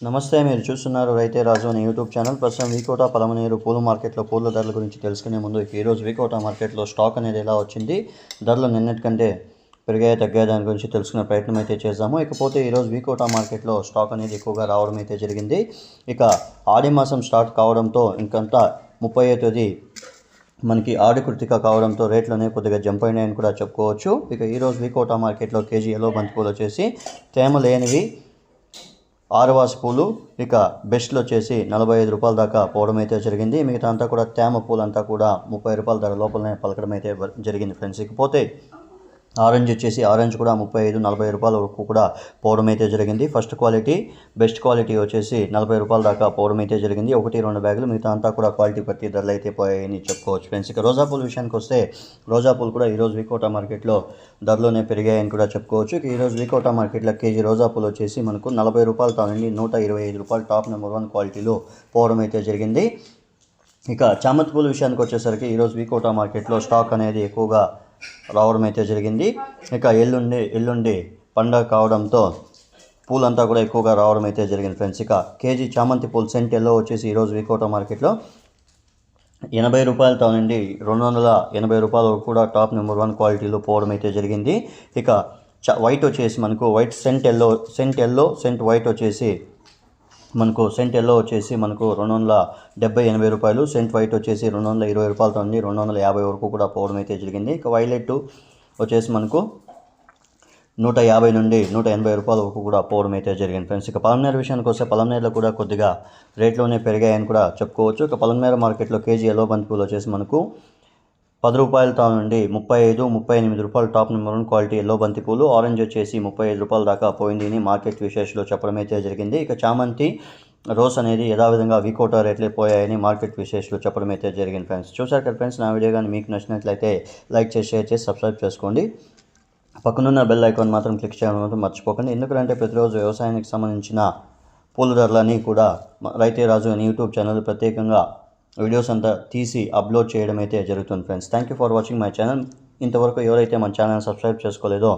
నమస్తే, మీరు చూస్తున్నారు రైతే రాజు అనే యూట్యూబ్ ఛానల్. ప్రస్తుతం వీకోట పలమనేరు పూల మార్కెట్లో పూల ధరల గురించి తెలుసుకునే ముందు ఈరోజు వీకోట మార్కెట్లో స్టాక్ అనేది ఎలా వచ్చింది, ధరలు నిన్నటికంటే పెరిగాయి తగ్గాయి దాని గురించి తెలుసుకునే ప్రయత్నం అయితే చేద్దాము. ఇకపోతే ఈరోజు వీకోట మార్కెట్లో స్టాక్ అనేది ఎక్కువగా రావడం అయితే జరిగింది. ఇక ఆడి మాసం స్టార్ట్ కావడంతో ఇంకంతా 30వ తేదీ మనకి ఆడి కృతిక కావడంతో రేట్లు అనేవి కొద్దిగా జంప్ అయినాయని కూడా చెప్పుకోవచ్చు. ఇక ఈరోజు వీకోట మార్కెట్లో కేజీ ఎల్లో బంతిపూలు వచ్చేసి తేమ లేనివి ఆరువాసి పూలు ఇక బెస్ట్లో వచ్చేసి 45 రూపాయల దాకా పోవడం అయితే జరిగింది. మిగతా అంతా కూడా తేమ పూలంతా కూడా 30 రూపాయల ధర లోపలనే పలకడం అయితే జరిగింది ఫ్రెండ్స్. ఇకపోతే ఆరెంజ్ వచ్చేసి ఆరెంజ్ కూడా 35-40 రూపాయల వరకు కూడా పోవడం అయితే జరిగింది. ఫస్ట్ క్వాలిటీ బెస్ట్ క్వాలిటీ వచ్చేసి 40 రూపాయల దాకా పోవడం అయితే జరిగింది. 1-2 బ్యాగులు, మిగతా అంతా కూడా క్వాలిటీ బట్టి ధరలు అయితే పోయాయని చెప్పుకోవచ్చు ఫ్రెండ్స్. ఇక రోజా పూల విషయానికి వస్తే రోజా పూలు కూడా ఈరోజు వీకోట మార్కెట్లో ధరలోనే పెరిగాయని కూడా చెప్పుకోవచ్చు. ఇక ఈరోజు వీకోట మార్కెట్లో కేజీ రోజా పూలు వచ్చేసి మనకు 40 రూపాయలతో నుండి 125 రూపాయలు టాప్ నెంబర్ 1 క్వాలిటీలో పోవడం అయితే జరిగింది. ఇక చామంతి పూల విషయానికి వచ్చేసరికి ఈరోజు వీకోట మార్కెట్లో స్టాక్ అనేది ఎక్కువగా రావడం అయితే జరిగింది. ఇక ఎల్లుండి పండగ కావడంతో పూలంతా కూడా ఎక్కువగా రావడం అయితే జరిగింది ఫ్రెండ్స్. ఇక కేజీ చామంతి పూలు సెంట్ ఎల్లో వచ్చేసి ఈరోజు వీకోట మార్కెట్లో 80 రూపాయలతో నుండి 280 రూపాయల వరకు కూడా టాప్ నెంబర్ 1 క్వాలిటీలో పోవడం అయితే జరిగింది. ఇక వైట్ వచ్చేసి మనకు white cent yellow cent white వచ్చేసి సెంట్ ఎల్లో వచ్చేసి మనకు 270-80 రూపాయలు, సెంట్ వైట్ వచ్చేసి 220 రూపాయలతో నుండి 250 వరకు కూడా పోవడం అయితే జరిగింది. ఇక వైలెట్ వచ్చేసి మనకు 150 నుండి 180 రూపాయల వరకు కూడా పోవడం అయితే జరిగింది ఫ్రెండ్స్. ఇక పలమనేరు విషయానికి వస్తే పలమనేరులో కూడా కొద్దిగా రేట్లోనే పెరిగాయని కూడా చెప్పుకోవచ్చు. ఇక పలమనేరు మార్కెట్లో కేజీ ఎల్లో బంతిపూలు వచ్చేసి మనకు 10 రూపాయలతో నుండి 35-38 రూపాయలు టాప్ నెంబర్ 1 క్వాలిటీ ఎల్లో బంతిపూలు. ఆరెంజ్ వచ్చేసి 35 రూపాయల దాకా పోయింది అని మార్కెట్ విశేషాలు చెప్పడం అయితే జరిగింది. ఇక చామంతి రోస్ అనేది యథావిధంగా వీకోట రేట్లే పోయాయని మార్కెట్ విశేషాలు చెప్పడం అయితే జరిగింది ఫ్రెండ్స్. చూసారు కదా ఫ్రెండ్స్, నా వీడియో కానీ మీకు నచ్చినట్లయితే లైక్ చేసి షేర్ చేసి సబ్స్క్రైబ్ చేసుకోండి. పక్కనున్న బెల్ ఐకాన్ మాత్రం క్లిక్ చేయడం మాత్రం మర్చిపోకండి. ఎందుకంటే ప్రతిరోజు వ్యవసాయానికి సంబంధించిన పూల ధరలని కూడా రైతే రాజు అని యూట్యూబ్ ఛానల్ ప్రత్యేకంగా వీడియోస్ అంతా తీసి అప్లోడ్ చేయడం అయితే జరుగుతుంది friends. Thank you for watching my channel. ఇంతవరకు ఎవరైతే మన ఛానల్ సబ్స్క్రైబ్ చేసుకోలేదో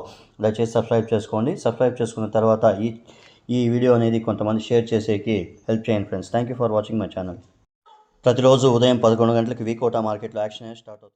దయచేసి సబ్స్క్రైబ్ చేసుకోండి. సబ్స్క్రైబ్ చేసుకున్న తర్వాత ఈ వీడియో అనేది కొంతమంది షేర్ చేసేకి హెల్ప్ చేయండి friends. Thank you for watching my channel. ప్రతిరోజు ఉదయం 11 గంటలకు వీకోట మార్కెట్లో యాక్షన్ స్టార్ట్ అవుతుంది.